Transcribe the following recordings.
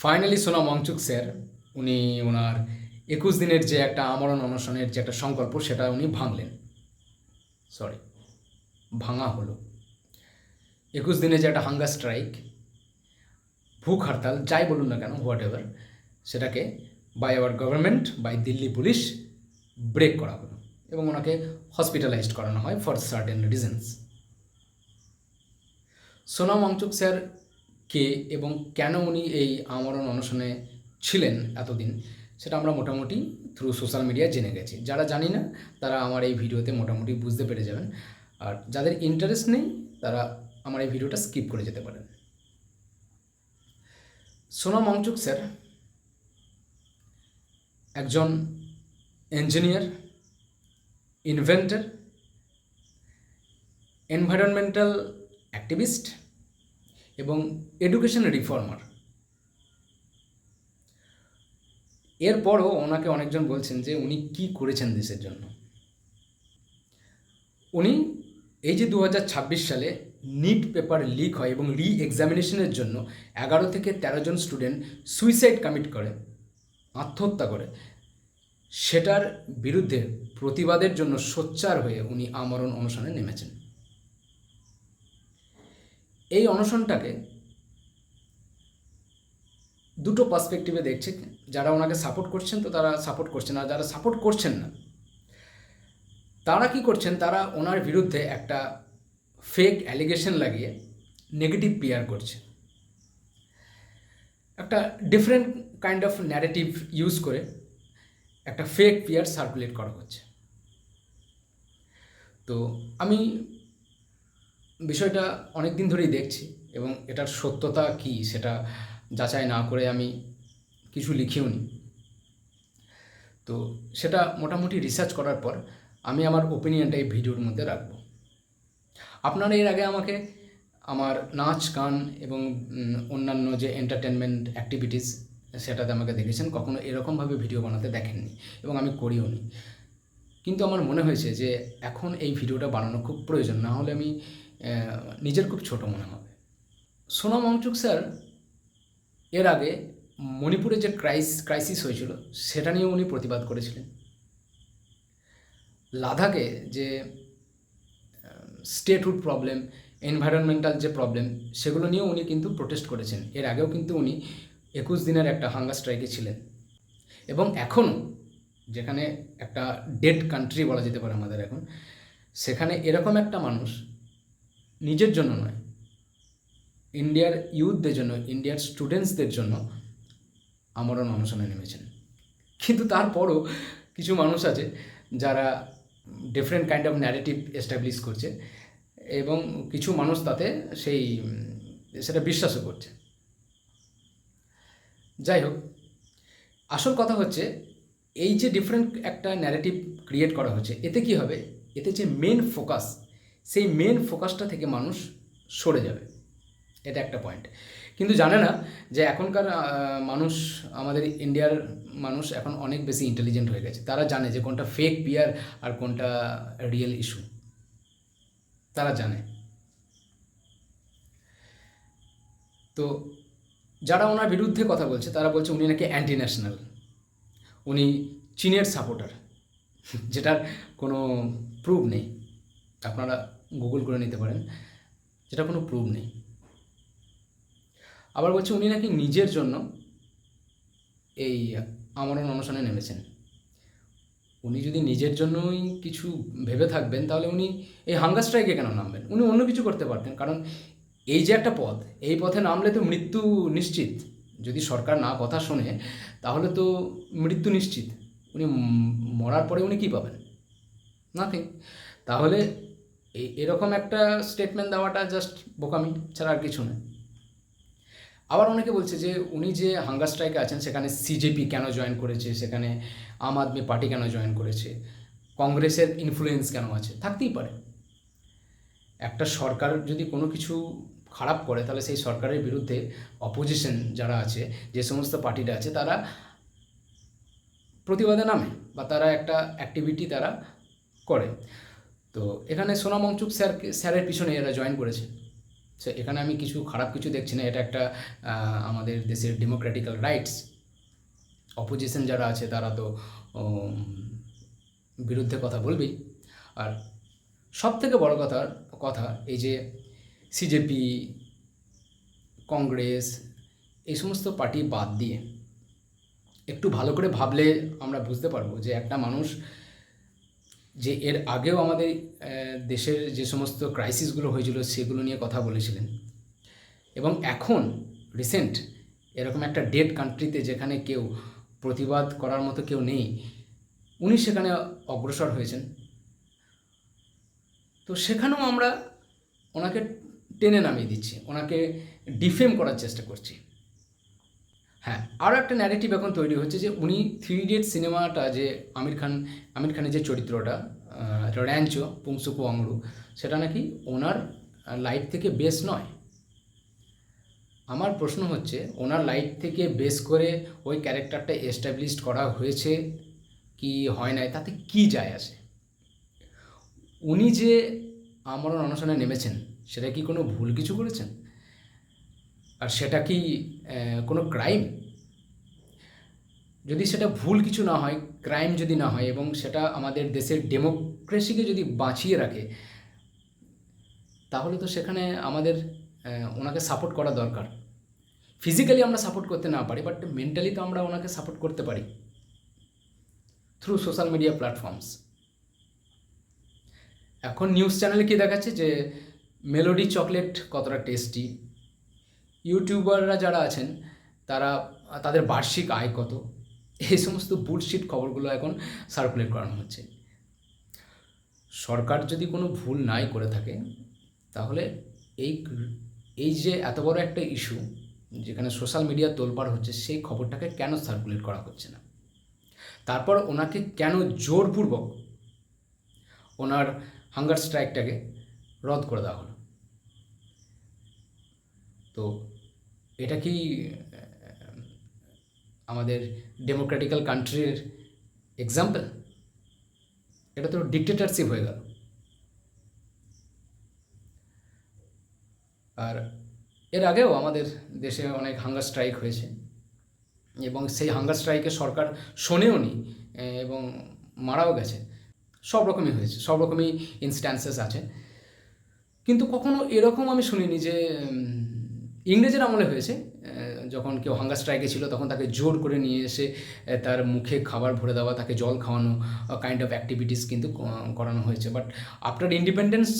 Finally Sonam Wangchuk sir উনি ওনার 21 দিনের যে একটা আমরণ অনশনের যে একটা সংকল্প সেটা উনি ভাঙলেন। ভাঙা হলো। 21 দিনে যে একটা হাঙ্গার স্ট্রাইক, ভুখ হরতাল, যাই বলুন না কেন, হোয়াট এভার, সেটাকে by our government, by Delhi police break করা হলো এবং ওনাকে হসপিটালাইজড করানো হয় for certain reasons. Sonam Wangchuk sir কে এবং কেন উনি এই আমরণ অনশনে ছিলেন এতদিন, সেটা আমরা মোটামুটি থ্রু সোশ্যাল মিডিয়া জেনে গেছি। যারা জানি না তারা আমার এই ভিডিওতে মোটামুটি বুঝতে পেরে যাবেন, আর যাদের ইন্টারেস্ট নেই তারা আমার এই ভিডিওটা স্কিপ করে যেতে পারেন। সোনাম ওয়াংচুক স্যার একজন ইঞ্জিনিয়ার, ইনভেন্টর, এনভায়রনমেন্টাল অ্যাক্টিভিস্ট এবং এডুকেশন রিফর্মার। এরপরও ওনাকে অনেকজন বলছেন যে উনি কি করেছেন দেশের জন্য। উনি এই যে 2026 সালে নিট পেপার লিক হয় এবং রি এক্সামিনেশনের জন্য 11 থেকে 13 জন স্টুডেন্ট সুইসাইড কমিট করে, আত্মহত্যা করে, সেটার বিরুদ্ধে প্রতিবাদের জন্য সোচ্চার হয়ে উনি আমরণ অনশনে নেমেছেন। এই অনশনটাকে দুটো পার্সপেক্টিভে দেখছে। যারা ওনাকে সাপোর্ট করছেন তো তারা সাপোর্ট করছেন, আর যারা সাপোর্ট করছেন না তারা কি করছেন, তারা ওনার বিরুদ্ধে একটা ফেক অ্যালিগেশন লাগিয়ে নেগেটিভ পিআর করছে। একটা different kind of narrative use করে একটা ফেক পিআর সার্কুলেট করা হচ্ছে। তো আমি বিষয়টা অনেক দিন ধরেই দেখছি এবং এটার সত্যতা কী সেটা যাচাই না করে আমি কিছু লিখিও নি। তো সেটা মোটামুটি রিসার্চ করার পর আমি আমার ওপিনিয়নটা এই ভিডিওর মধ্যে রাখব। আপনারা এর আগে আমাকে আমার নাচ গান এবং অন্যান্য যে এন্টারটেনমেন্ট অ্যাক্টিভিটিস সেটাতে আমাকে দেখেছেন, কখনো এরকমভাবে ভিডিও বানাতে দেখেননি এবং আমি করিও নি। কিন্তু আমার মনে হয়েছে যে এখন এই ভিডিওটা বানানো খুব প্রয়োজন, না হলে আমি নিজের খুব ছোট মনে হবে। সোনাম ওয়াংচুক স্যার এর আগে মণিপুরে যে ক্রাইসিস হয়েছিল সেটা নিয়ে উনি প্রতিবাদ করেছিলেন। লাদাখে যে স্টেটহুড প্রবলেম, এনভায়রনমেন্টাল যে প্রবলেম, সেগুলো নিয়েও উনি কিন্তু প্রোটেস্ট করেছেন। এর আগেও কিন্তু উনি 21 দিনের একটা হাঙ্গার স্ট্রাইকে ছিলেন এবং এখনও, যেখানে একটা ডেড কান্ট্রি বলা যেতে পারে আমাদের এখন, সেখানে এরকম একটা মানুষ নিজের জন্য নয়, ইন্ডিয়ার ইউথদের জন্য, ইন্ডিয়ার স্টুডেন্টসদের জন্য আমরণ অনশনে নেমেছেন। কিন্তু তারপরও কিছু মানুষ আছে যারা different kind of narrative establish করছে এবং কিছু মানুষ তাতে সেটা বিশ্বাসও করছে। যাই হোক, আসল কথা হচ্ছে এই যে ডিফারেন্ট একটা ন্যারেটিভ ক্রিয়েট করা হচ্ছে, এতে কি হবে, এতে যে মেন ফোকাস, সেই মেন ফোকাসটা থেকে মানুষ সরে যাবে। এটা একটা পয়েন্ট। কিন্তু জানে না যে এখনকার মানুষ, আমাদের ইন্ডিয়ার মানুষ এখন অনেক বেশি ইন্টেলিজেন্ট হয়ে গেছে। তারা জানে যে কোনটা ফেক পিয়ার আর কোনটা রিয়েল ইস্যু, তারা জানে। তো যারা ওনার বিরুদ্ধে কথা বলছে তারা বলছে উনি নাকি অ্যান্টি ন্যাশনাল, উনি চীনের সাপোর্টার, যেটার কোনো প্রুফ নেই। আপনারা গুগল করে নিতে পারেন, যেটা কোনো প্রুফ নেই। আবার বলছে উনি নাকি নিজের জন্য এই আমরণ অনশনে নেমেছেন। উনি যদি নিজের জন্যই কিছু ভেবে থাকবেন তাহলে উনি এই হাঙ্গার স্ট্রাইকে কেন নামবেন? উনি অন্য কিছু করতে পারতেন। কারণ এই যে একটা পথ, এই পথে নামলে তো মৃত্যু নিশ্চিত। যদি সরকার না কথা শোনে তাহলে তো মৃত্যু নিশ্চিত। উনি মরার পরে উনি কী পাবেন? নাথিং। তাহলে এরকম একটা স্টেটমেন্ট দেওয়াটা জাস্ট বোকামি ছাড়া আর কিছু নয়। আবার অনেকে বলছে যে উনি যে হাঙ্গার স্ট্রাইকে আছেন সেখানে সিজেপি কেন জয়েন করেছে, সেখানে আম আদমি পার্টি কেন জয়েন করেছে, কংগ্রেসের ইনফ্লুয়েন্স কেন আছে। থাকতেই পারে। একটা সরকার যদি কোনো কিছু খারাপ করে তাহলে সেই সরকারের বিরুদ্ধে অপোজিশন যারা আছে, যে সমস্ত পার্টিটা আছে, তারা প্রতিবাদে নামে বা তারা একটা অ্যাক্টিভিটি তারা করে। তো এখানে সোনাম ওয়াংচুক স্যারের পিছনে এরা জয়েন করেছে। সো এখানে আমি কিছু খারাপ কিছু দেখছি না, এটা একটা আমাদের দেশের ডেমোক্রেটিক্যাল রাইটস। অপোজিশন যারা আছে তারা তো উম, বিরুদ্ধে কথা বলবেই। আর সব থেকে বড় কথা এই যে সিজেপি, কংগ্রেস, এই সমস্ত পার্টি বাদ দিয়ে একটু ভালো করে ভাবলে আমরা বুঝতে পারবো যে একটা মানুষ যে এর আগেও আমাদের দেশের যে সমস্ত ক্রাইসিসগুলো হয়েছিল সেগুলো নিয়ে কথা বলেছিলেন, এবং এখন রিসেন্ট এরকম একটা ডেড কান্ট্রিতে যেখানে কেউ প্রতিবাদ করার মতো কেউ নেই, উনি সেখানে অগ্রসর হয়েছেন। তো সেখানেও আমরা ওনাকে টেনে নামিয়ে দিচ্ছি, ওনাকে ডিফেম করার চেষ্টা করছি। হ্যাঁ, আরও একটা ন্যারেটিভ এখন তৈরি হচ্ছে যে উনি 3 ইডিয়ট সিনেমাটা, যে আমির খানের যে চরিত্রটা র্যাঞ্চো পুংসুকু অংরু, সেটা নাকি ওনার লাইফ থেকে বেস নয়। আমার প্রশ্ন হচ্ছে, ওনার লাইফ থেকে বেস করে ওই ক্যারেক্টারটা এস্টাবলিশড করা হয়েছে কি হয় নাই, তাতে কি যায় আসে? উনি যে আমরণ অনশনে নেমেছেন সেটা কি কোনো ভুল কিছু করেছেন? আর সেটা কি কোনো ক্রাইম? যদি সেটা ভুল কিছু না হয়, ক্রাইম যদি না হয়, এবং সেটা আমাদের দেশের ডেমোক্রেসিকে যদি বাঁচিয়ে রাখে, তাহলে তো সেখানে আমাদের ওনাকে সাপোর্ট করা দরকার। ফিজিক্যালি আমরা সাপোর্ট করতে না পারি, বাট মেন্টালি তো আমরা ওনাকে সাপোর্ট করতে পারি থ্রু সোশ্যাল মিডিয়া প্ল্যাটফর্মস। এখন নিউজ চ্যানেলে কী দেখাচ্ছে যে মেলোডি চকলেট কতটা টেস্টি, ইউটিউবাররা যারা আছেন তারা তাদের বার্ষিক আয় কত, এই সমস্ত বুলশিট খবরগুলো এখন সার্কুলেট করানো হচ্ছে। সরকার যদি কোনো ভুল নাই করে থাকে, তাহলে এই এই যে এত বড় একটা ইস্যু যেখানে সোশ্যাল মিডিয়া তোলপাড় হচ্ছে, সেই খবরটাকে কেন সার্কুলেট করা হচ্ছে না? তারপর ওনাকে কেন জোরপূর্বক ওনার হাঙ্গার স্ট্রাইকটাকে রদ করে দেওয়া হলো? তো এটা কি আমাদের ডেমোক্রেটিক্যাল কান্ট্রির এক্সাম্পল? এটা তো ডিক্টেটরশিপ হয়ে গেল। আর এর আগেও আমাদের দেশে অনেক হাঙ্গার স্ট্রাইক হয়েছে, এবং সেই হাঙ্গার স্ট্রাইকে সরকার শোনেও নি, এবং মারাও গেছে। সব রকমই হয়েছে, সব রকমই ইনস্ট্যান্সেস আছে। কিন্তু কখনো এরকম আমি শুনিনি যে ইংরেজের আমলে হয়েছে, যখন কেউ হাঙ্গার স্ট্রাইকে ছিল তখন তাকে জোর করে নিয়ে এসে তার মুখে খাবার ভরে দেওয়া, তাকে জল খাওয়ানো, কাইন্ড অফ অ্যাক্টিভিটিস কিন্তু করানো হয়েছে। বাট আফটার ইন্ডিপেন্ডেন্স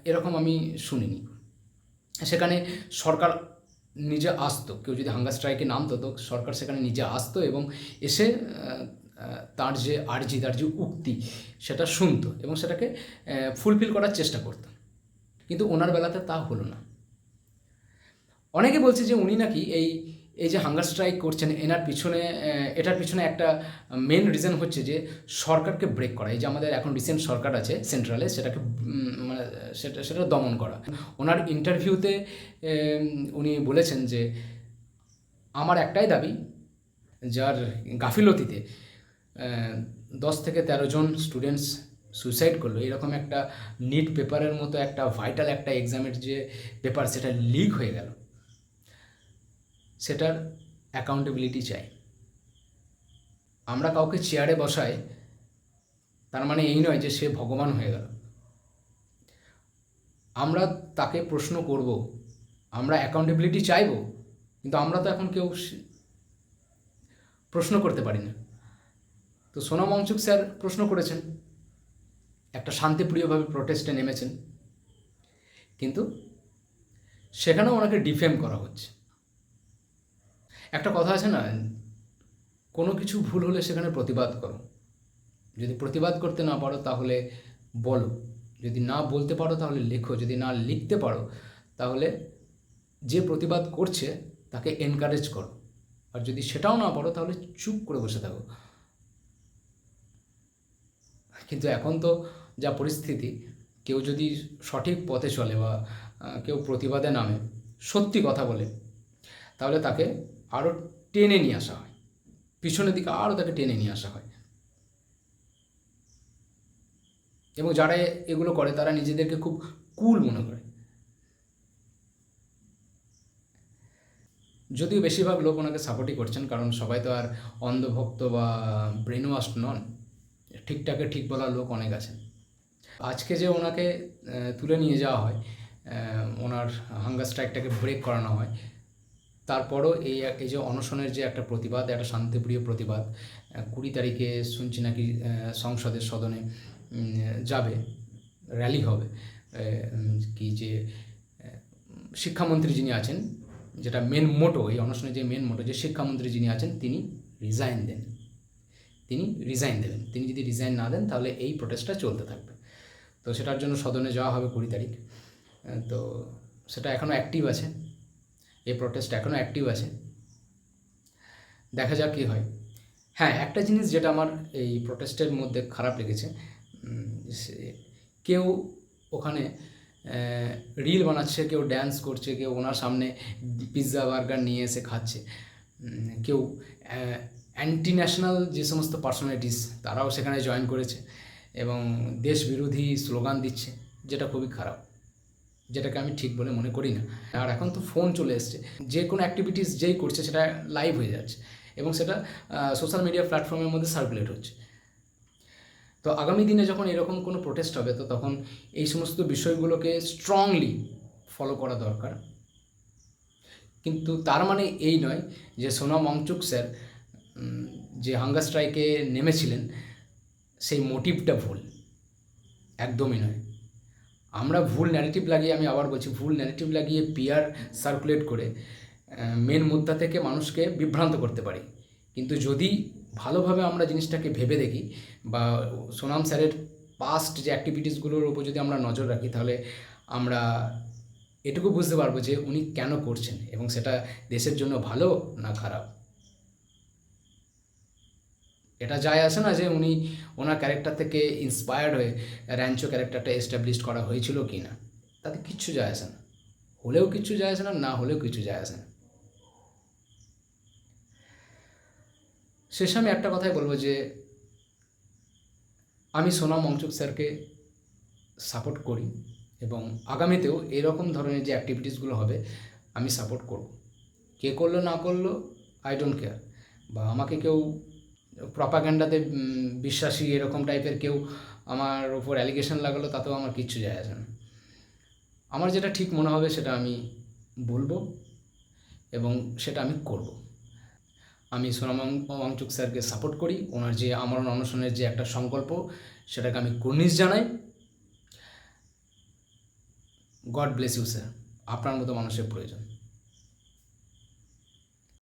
এরকম আমি শুনিনি। সেখানে সরকার নিজে আসতো, কেউ যদি হাঙ্গার স্ট্রাইকে নামতো তো সরকার সেখানে নিজে আসতো এবং এসে তার যে আর্জি, তার যে উক্তি, সেটা শুনতো এবং সেটাকে ফুলফিল করার চেষ্টা করতো। কিন্তু ওনার বেলাতে তা হলো না। অনেকে বলছে যে উনি নাকি এই যে হাঙ্গার স্ট্রাইক করছেন এটার পিছনে একটা মেন রিজন হচ্ছে যে সরকারকে ব্রেক করা। এই যে আমাদের এখন রিসেন্ট সরকার আছে সেন্ট্রালে, সেটাকে মানে সেটা দমন করা। ওনার ইন্টারভিউতে উনি বলেছেন যে আমার একটাই দাবি, যার গাফিলতিতে 10 থেকে 13 জন স্টুডেন্টস সুইসাইড করলো, এরকম একটা নিট পেপারের মতো একটা ভাইটাল একটা এক্সামের যে পেপার, সেটা লিক হয়ে গেল, সেটার অ্যাকাউন্টেবিলিটি চাই। আমরা কাউকে চেয়ারে বসাই, তার মানে এই নয় যে সে ভগবান হয়ে গেল। আমরা তাকে প্রশ্ন করব, আমরা অ্যাকাউন্টেবিলিটি চাইব, কিন্তু আমরা তো এখন কেউ প্রশ্ন করতে পারি না। তো সোনাম ওয়াংচুক স্যার প্রশ্ন করেছেন, একটা শান্তিপ্রিয়ভাবে প্রোটেস্টে নেমেছেন, কিন্তু সেখানেও ওনাকে ডিফেম করা হচ্ছে। একটা কথা আছে না, কোনো কিছু ভুল হলে সেখানে প্রতিবাদ করো। যদি প্রতিবাদ করতে না পারো তাহলে বলো, যদি না বলতে পারো তাহলে লেখো, যদি না লিখতে পারো তাহলে যে প্রতিবাদ করছে তাকে এনকারেজ করো, আর যদি সেটাও না পারো তাহলে চুপ করে বসে থাকো। কিন্তু এখন তো যা পরিস্থিতি, কেউ যদি সঠিক পথে চলে বা কেউ প্রতিবাদে নামে, সত্যি কথা বলে, তাহলে তাকে আরও টেনে নিয়ে আসা হয়, পিছনের দিকে আরও তাকে টেনে নিয়ে আসা হয়। এবং যারা এগুলো করে তারা নিজেদেরকে খুব কুল মনে করে। যদিও বেশিরভাগ লোক ওনাকে সাপোর্টই করছেন, কারণ সবাই তো আর অন্ধভক্ত বা ব্রেন ওয়াশ নন, ঠিকঠাকে ঠিক বলার লোক অনেক আছেন। আজকে যে ওনাকে তুলে নিয়ে যাওয়া হয়, ওনার হাঙ্গার স্ট্রাইকটাকে ব্রেক করানো হয়, তারপরও এই যে অনশনের যে একটা প্রতিবাদ, একটা শান্তিপ্রিয় প্রতিবাদ, 20 তারিখে শুনছি নাকি সংসদের সদনে যাবে, র্যালি হবে, কি যে শিক্ষামন্ত্রী যিনি আছেন, যেটা মেন মোটো, এই অনশনের যে মেন মোটো, যে শিক্ষামন্ত্রী যিনি আছেন তিনি রিজাইন দেবেন। তিনি যদি রিজাইন না দেন তাহলে এই প্রোটেস্টটা চলতে থাকবে। তো সেটার জন্য সদনে যাওয়া হবে 20 তারিখ। তো সেটা এখনও অ্যাক্টিভ আছে, এই প্রোটেস্ট এখনও অ্যাক্টিভ আছে, দেখা যাক কী হয়। হ্যাঁ, একটা জিনিস যেটা আমার এই প্রোটেস্টের মধ্যে খারাপ লেগেছে, কেউ ওখানে রিল বানাচ্ছে, কেউ ড্যান্স করছে, কেউ ওনার সামনে পিৎজা বার্গার নিয়ে এসে খাচ্ছে, কেউ অ্যান্টি ন্যাশনাল যে সমস্ত পার্সোনালিটিস তারাও সেখানে জয়েন করেছে এবং দেশ বিরোধী স্লোগান দিচ্ছে, যেটা খুবই খারাপ, যেটাকে আমি ঠিক বলে মনে করি না। আর এখন তো ফোন চলে এসছে, যে কোনো অ্যাক্টিভিটিস যেই করছে সেটা লাইভ হয়ে যাচ্ছে এবং সেটা সোশ্যাল মিডিয়া প্ল্যাটফর্মের মধ্যে সার্কুলেট হচ্ছে। তো আগামী দিনে যখন এরকম কোনো প্রোটেস্ট হবে, তো তখন এই সমস্ত বিষয়গুলোকে স্ট্রংলি ফলো করা দরকার। কিন্তু তার মানে এই নয় যে সোনাম ওয়াংচুক স্যার যে হাঙ্গার স্ট্রাইকে নেমেছিলেন সেই মোটিভটা ভুল, একদমই নয়। আমরা ভুল ন্যারেটিভ লাগিয়ে, আমি আবার বলছি, ভুল ন্যারেটিভ লাগিয়ে পিআর সার্কুলেট করে মেন মুদ্রা থেকে মানুষকে বিভ্রান্ত করতে পারি। কিন্তু যদি ভালোভাবে আমরা জিনিসটাকে ভেবে দেখি বা সোনাম স্যারের পাস্ট যে অ্যাক্টিভিটিসগুলোর উপর যদি আমরা নজর রাখি, তাহলে আমরা এটুকু বুঝতে পারবো যে উনি কেন করছেন এবং সেটা দেশের জন্য ভালো না খারাপ। এটা যায় আসে না যে উনি ওনার ক্যারেক্টার থেকে ইন্সপায়ার্ড হয়ে র্যাঞ্চো ক্যারেক্টারটা এস্টাবলিশ করা হয়েছিল কি না, তাতে কিচ্ছু যায় আসে না। হলেও কিচ্ছু যায় আসে না, না হলেও কিছু যায় আসে না। শেষে আমি একটা কথাই বলবো যে আমি সোনাম ওয়াংচুক স্যারকে সাপোর্ট করি এবং আগামীতেও এরকম ধরনের যে অ্যাক্টিভিটিসগুলো হবে আমি সাপোর্ট করব। কে করলো না করলো আই ডোন্ট কেয়ার, বা আমাকে কেউ প্রপাগ্যান্ডাতে বিশ্বাসী এরকম টাইপের কেউ আমার ওপর অ্যালিগেশন লাগালো, তাতেও আমার কিচ্ছু যায় আসে না। আমার যেটা ঠিক মনে হবে সেটা আমি বলবো এবং সেটা আমি করব। আমি সোনাম ওয়াংচুক স্যারকে সাপোর্ট করি, ওনার যে আমরণ অনশনের যে একটা সংকল্প সেটাকে আমি কুর্নিশ জানাই। গড ব্লেস ইউ স্যার, আপনার মতো মানুষের প্রয়োজন।